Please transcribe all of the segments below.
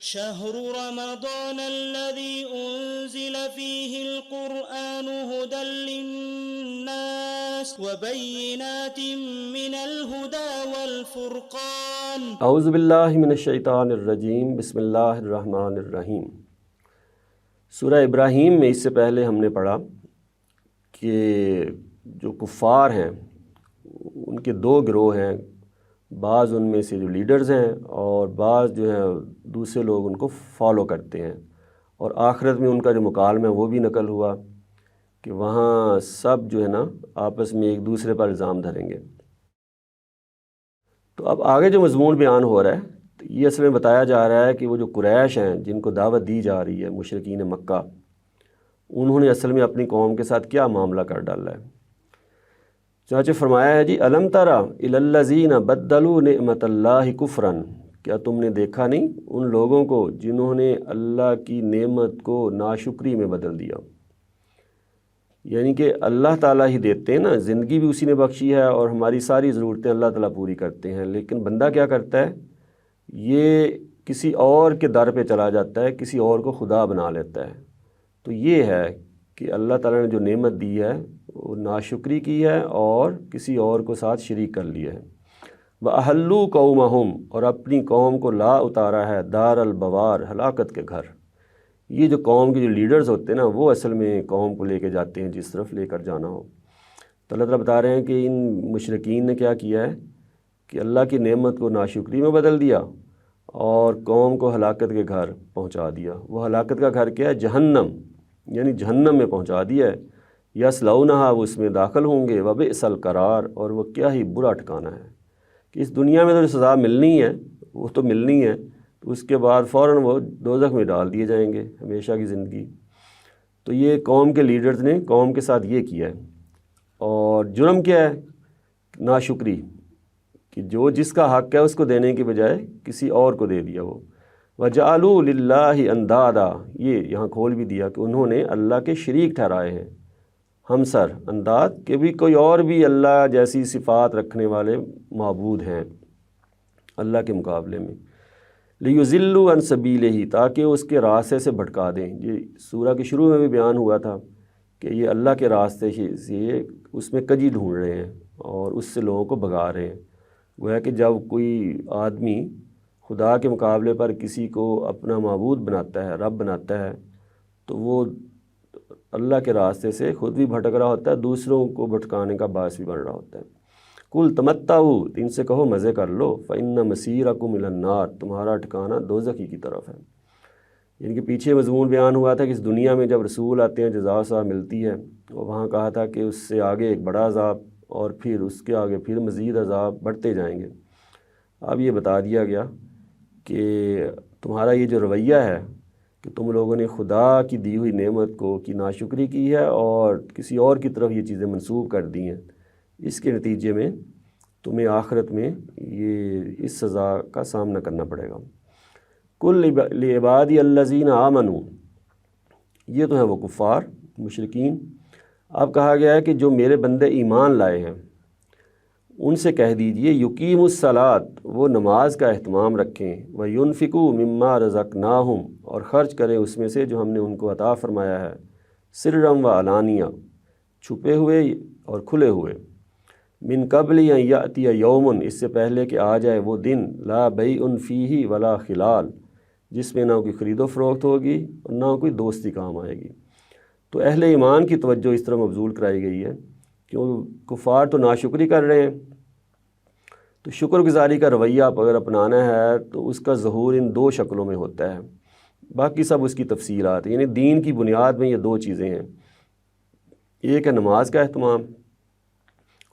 شهر رمضان الذي أنزل فيه القرآن هدى للناس وبينات من الهدى والفرقان اعوذ باللہ من الشیطان الرجیم بسم اللہ الرحمن الرحیم۔ سورہ ابراہیم میں اس سے پہلے ہم نے پڑھا کہ جو کفار ہیں ان کے دو گروہ ہیں، بعض ان میں سے جو لیڈرز ہیں اور بعض جو ہیں دوسرے لوگ ان کو فالو کرتے ہیں، اور آخرت میں ان کا جو مکالمہ ہے وہ بھی نقل ہوا کہ وہاں سب جو ہے نا آپس میں ایک دوسرے پر الزام دھریں گے۔ تو اب آگے جو مضمون بیان ہو رہا ہے تو یہ اصل میں بتایا جا رہا ہے کہ وہ جو قریش ہیں جن کو دعوت دی جا رہی ہے، مشرکین مکہ، انہوں نے اصل میں اپنی قوم کے ساتھ کیا معاملہ کر ڈالا ہے۔ چنانچہ فرمایا ہے جی الم تری الی الذین بدلوا نعمت اللہ کفرا، کیا تم نے دیکھا نہیں ان لوگوں کو جنہوں نے اللہ کی نعمت کو ناشکری میں بدل دیا۔ یعنی کہ اللہ تعالیٰ ہی دیتے ہیں نا، زندگی بھی اسی نے بخشی ہے اور ہماری ساری ضرورتیں اللہ تعالیٰ پوری کرتے ہیں، لیکن بندہ کیا کرتا ہے، یہ کسی اور کے در پہ چلا جاتا ہے، کسی اور کو خدا بنا لیتا ہے۔ تو یہ ہے کہ اللہ تعالیٰ نے جو نعمت دی ہے وہ ناشکری کی ہے اور کسی اور کو ساتھ شریک کر لیا ہے۔ وَأَحَلُّوا قَوْمَهُمْ، اور اپنی قوم کو لا اتارا ہے دار البوار، ہلاکت کے گھر۔ یہ جو قوم کے جو لیڈرز ہوتے ہیں نا وہ اصل میں قوم کو لے کے جاتے ہیں جس طرف لے کر جانا ہو۔ تو اللہ تعالیٰ بتا رہے ہیں کہ ان مشرکین نے کیا کیا ہے کہ اللہ کی نعمت کو ناشکری میں بدل دیا اور قوم کو ہلاکت کے گھر پہنچا دیا۔ وہ ہلاکت کا گھر کیا ہے؟ جہنم، یعنی جہنم میں پہنچا دیا ہے۔ یصلونھا، وہ اس میں داخل ہوں گے، وبئس القرار، اور وہ کیا ہی برا ٹھکانہ ہے کہ اس دنیا میں تو سزا ملنی ہے، وہ تو ملنی ہے، تو اس کے بعد فوراً وہ دوزخ میں ڈال دیے جائیں گے ہمیشہ کی زندگی۔ تو یہ قوم کے لیڈرز نے قوم کے ساتھ یہ کیا ہے، اور جرم کیا ہے؟ ناشکری، کہ جو جس کا حق ہے اس کو دینے کی بجائے کسی اور کو دے دیا وہ۔ وَجَعَلُوا لِلَّهِ أَنْدَادًا، یہ یہاں کھول بھی دیا کہ انہوں نے اللہ کے شریک ٹھہرائے ہیں، ہمسر، انداد، کہ بھی کوئی اور بھی اللہ جیسی صفات رکھنے والے معبود ہیں اللہ کے مقابلے میں۔ لِيُضِلُّوا عَنْ سَبِيلِهِ، تاکہ اس کے راستے سے بھٹکا دیں۔ یہ سورہ کے شروع میں بھی بیان ہوا تھا کہ یہ اللہ کے راستے سے اس میں کجی ڈھونڈ رہے ہیں اور اس سے لوگوں کو بھگا رہے ہیں۔ گویا کہ جب کوئی آدمی خدا کے مقابلے پر کسی کو اپنا معبود بناتا ہے، رب بناتا ہے، تو وہ اللہ کے راستے سے خود بھی بھٹک رہا ہوتا ہے، دوسروں کو بھٹکانے کا باعث بھی بن رہا ہوتا ہے۔ قُلْ تَمَتَّعُوا، ان سے کہو مزے کر لو، فَإِنَّ مَصِيرَكُمْ إِلَى النَّارِ، تمہارا ٹھکانہ دوزخ کی طرف ہے۔ یعنی کہ پیچھے مضمون بیان ہوا تھا کہ اس دنیا میں جب رسول آتے ہیں جزا و سزا ملتی ہے، اور وہاں کہا تھا کہ اس سے آگے ایک بڑا عذاب اور پھر اس کے آگے پھر مزید عذاب بڑھتے جائیں گے۔ اب یہ بتا دیا گیا کہ تمہارا یہ جو رویہ ہے کہ تم لوگوں نے خدا کی دی ہوئی نعمت کی ناشکری کی ہے اور کسی اور کی طرف یہ چیزیں منسوب کر دی ہیں، اس کے نتیجے میں تمہیں آخرت میں یہ اس سزا کا سامنا کرنا پڑے گا۔ قُلْ لِعِبَادِيَ الَّذِينَ آمَنُوا، یہ تو ہیں وہ کفار مشرکین۔ اب کہا گیا ہے کہ جو میرے بندے ایمان لائے ہیں ان سے کہہ دیجئے یقیموا الصلاۃ، وہ نماز کا اہتمام رکھیں، وَيُنْفِقُوا مِمَّا رَزَقْنَاهُمْ، اور خرچ کریں اس میں سے جو ہم نے ان کو عطا فرمایا ہے، سرًا وعلانیہ، چھپے ہوئے اور کھلے ہوئے، من قبل ان یأتی یوم، اس سے پہلے کہ آ جائے وہ دن، لا بیع فیہ ولا خلال، جس میں نہ کوئی خرید و فروخت ہوگی اور نہ کوئی دوستی کام آئے گی۔ تو اہل ایمان کی توجہ اس طرح مبذول کرائی گئی ہے کیوں کفار تو ناشکری کر رہے ہیں، تو شکر گزاری کا رویہ اگر اپنانا ہے تو اس کا ظہور ان دو شکلوں میں ہوتا ہے، باقی سب اس کی تفصیلات ہیں۔ یعنی دین کی بنیاد میں یہ دو چیزیں ہیں، ایک ہے نماز کا اہتمام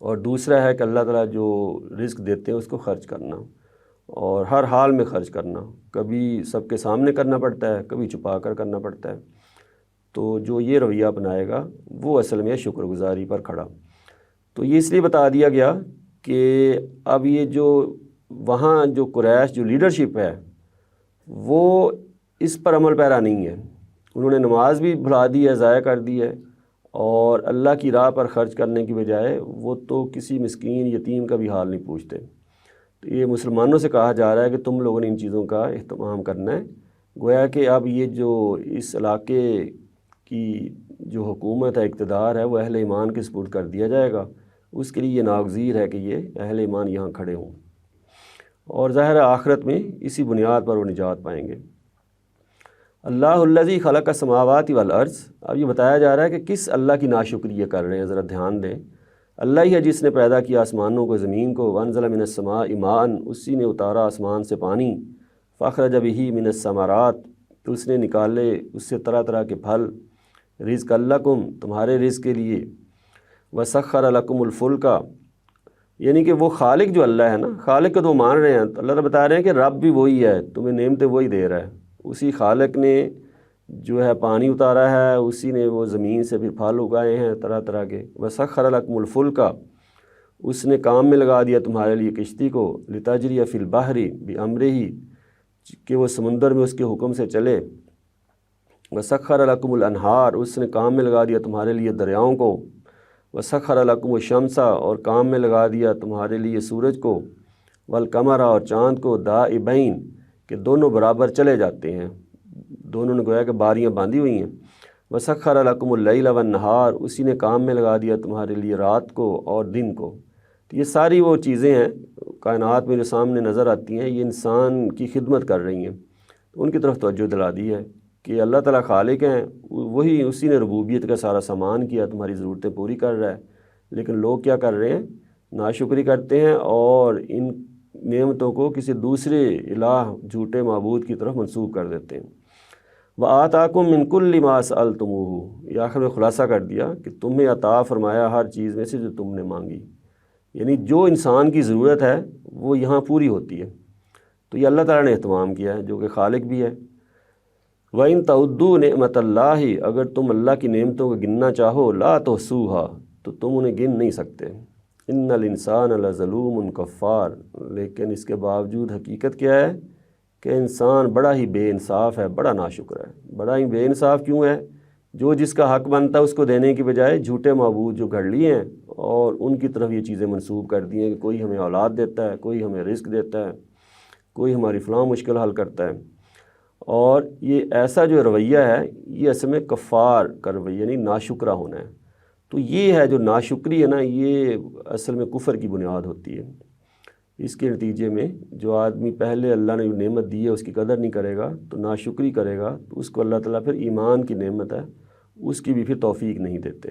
اور دوسرا ہے کہ اللہ تعالیٰ جو رزق دیتے ہیں اس کو خرچ کرنا، اور ہر حال میں خرچ کرنا، کبھی سب کے سامنے کرنا پڑتا ہے، کبھی چھپا کر کرنا پڑتا ہے۔ تو جو یہ رویہ اپنائے گا وہ اصل میں شکر گزاری پر کھڑا۔ تو یہ اس لیے بتا دیا گیا کہ اب یہ جو وہاں جو قریش جو لیڈرشپ ہے وہ اس پر عمل پیرا نہیں ہے، انہوں نے نماز بھی بھلا دی ہے، ضائع کر دی ہے، اور اللہ کی راہ پر خرچ کرنے کی بجائے وہ تو کسی مسکین یتیم کا بھی حال نہیں پوچھتے۔ تو یہ مسلمانوں سے کہا جا رہا ہے کہ تم لوگوں نے ان چیزوں کا اہتمام کرنا ہے، گویا کہ اب یہ جو اس علاقے کی جو حکومت ہے، اقتدار ہے، وہ اہل ایمان کے سپرد کر دیا جائے گا۔ اس کے لیے یہ ناگزیر ہے کہ یہ اہل ایمان یہاں کھڑے ہوں، اور ظاہر آخرت میں اسی بنیاد پر وہ نجات پائیں گے۔ اللہ الذی خلق السماوات والارض، اب یہ بتایا جا رہا ہے کہ کس اللہ کی ناشکری یہ کر رہے ہیں، ذرا دھیان دیں۔ اللہ ہی ہے جس نے پیدا کیا آسمانوں کو، زمین کو، وانزل من السماء ماء، اسی نے اتارا آسمان سے پانی، فاخرج بہ من الثمرات، تو اس نے نکالے اس سے طرح طرح کے پھل، رزق لکم، تمہارے رزق کے لیے، وسخر لکم الفلک، یعنی کہ وہ خالق جو اللہ ہے نا، خالق کو تو مان رہے ہیں، تو اللہ تعالیٰ بتا رہے ہیں کہ رب بھی وہی ہے، تمہیں نعمتیں وہی دے رہا ہے، اسی خالق نے جو ہے پانی اتارا ہے، اسی نے وہ زمین سے پھر پھل اگائے ہیں طرح طرح کے، وسخر لکم الفلک، اس نے کام میں لگا دیا تمہارے لیے کشتی کو، لتجری فی البحر بامرہ، کہ وہ سمندر میں اس کے حکم سے چلے، وسخر لکم الانہار، اس نے کام میں لگا دیا تمہارے لیے دریاؤں کو، وسخر لکم الشمس، اور کام میں لگا دیا تمہارے لیے سورج کو، والقمر، اور چاند کو، دائبین، کہ دونوں برابر چلے جاتے ہیں، دونوں نے گویا کہ باریاں باندھی ہوئی ہیں، وسخر لکم اللیل والنہار، اسی نے کام میں لگا دیا تمہارے لیے رات کو اور دن کو۔ تو یہ ساری وہ چیزیں ہیں کائنات میں جو سامنے نظر آتی ہیں، یہ انسان کی خدمت کر رہی ہیں، تو ان کی طرف توجہ دلا دی ہے کہ اللہ تعالیٰ خالق ہیں، وہی اسی نے ربوبیت کا سارا سامان کیا، تمہاری ضرورتیں پوری کر رہا ہے، لیکن لوگ کیا کر رہے ہیں، ناشکری کرتے ہیں اور ان نعمتوں کو کسی دوسرے الہ، جھوٹے معبود کی طرف منسوب کر دیتے ہیں۔ وَآتَاكُم مِّن كُلِّ مَا سَأَلْتُمُوهُ، یہ آخر میں خلاصہ کر دیا کہ تمہیں عطا فرمایا ہر چیز میں سے جو تم نے مانگی، یعنی جو انسان کی ضرورت ہے وہ یہاں پوری ہوتی ہے، تو یہ اللہ تعالیٰ نے اہتمام کیا ہے جو کہ خالق بھی ہے۔ وَإِن تَعُدُّوا نِعْمَتَ اللَّهِ، اگر تم اللہ کی نعمتوں کو گننا چاہو، لَا تُحْصُوهَا، تو تم انہیں گن نہیں سکتے۔ إِنَّ الْإِنسَانَ لَظَلُومٌ كَفَّارٌ، لیکن اس کے باوجود حقیقت کیا ہے کہ انسان بڑا ہی بے انصاف ہے، بڑا ناشکر ہے۔ بڑا ہی بے انصاف کیوں ہے؟ جو جس کا حق بنتا ہے اس کو دینے کی بجائے جھوٹے معبود جو گھڑ لیے ہیں اور ان کی طرف یہ چیزیں منسوب کر دی ہیں کہ کوئی ہمیں اولاد دیتا ہے، کوئی ہمیں رزق دیتا ہے، کوئی ہماری فلاں مشکل حل کرتا ہے۔ اور یہ ایسا جو رویہ ہے یہ اصل میں کفار کا رویہ، یعنی ناشکرہ ہونا ہے۔ تو یہ ہے جو ناشکری ہے نا، یہ اصل میں کفر کی بنیاد ہوتی ہے۔ اس کے نتیجے میں جو آدمی پہلے اللہ نے جو نعمت دی ہے اس کی قدر نہیں کرے گا، تو ناشکری کرے گا، تو اس کو اللہ تعالیٰ پھر ایمان کی نعمت ہے اس کی بھی پھر توفیق نہیں دیتے،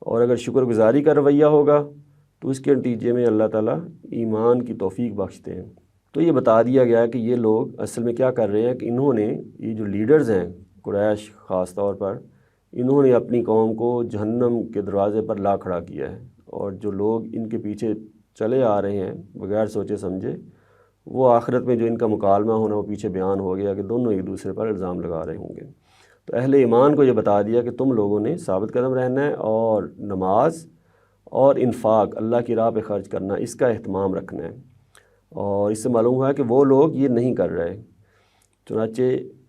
اور اگر شکر گزاری کا رویہ ہوگا تو اس کے نتیجے میں اللہ تعالیٰ ایمان کی توفیق بخشتے ہیں۔ تو یہ بتا دیا گیا کہ یہ لوگ اصل میں کیا کر رہے ہیں کہ انہوں نے، یہ جو لیڈرز ہیں قریش خاص طور پر، انہوں نے اپنی قوم کو جہنم کے دروازے پر لا کھڑا کیا ہے، اور جو لوگ ان کے پیچھے چلے آ رہے ہیں بغیر سوچے سمجھے، وہ آخرت میں جو ان کا مکالمہ ہونا وہ پیچھے بیان ہو گیا کہ دونوں ایک دوسرے پر الزام لگا رہے ہوں گے۔ تو اہل ایمان کو یہ بتا دیا کہ تم لوگوں نے ثابت قدم رہنا ہے، اور نماز اور انفاق، اللہ کی راہ پہ خرچ کرنا، اس کا اہتمام رکھنا ہے، اور اس سے معلوم ہوا کہ وہ لوگ یہ نہیں کر رہے۔ چنانچہ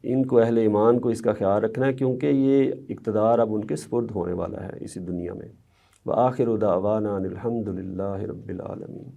ان کو، اہل ایمان کو، اس کا خیال رکھنا ہے، کیونکہ یہ اقتدار اب ان کے سپرد ہونے والا ہے اسی دنیا میں۔ وآخر دعوانا الحمد للہ رب العالمین۔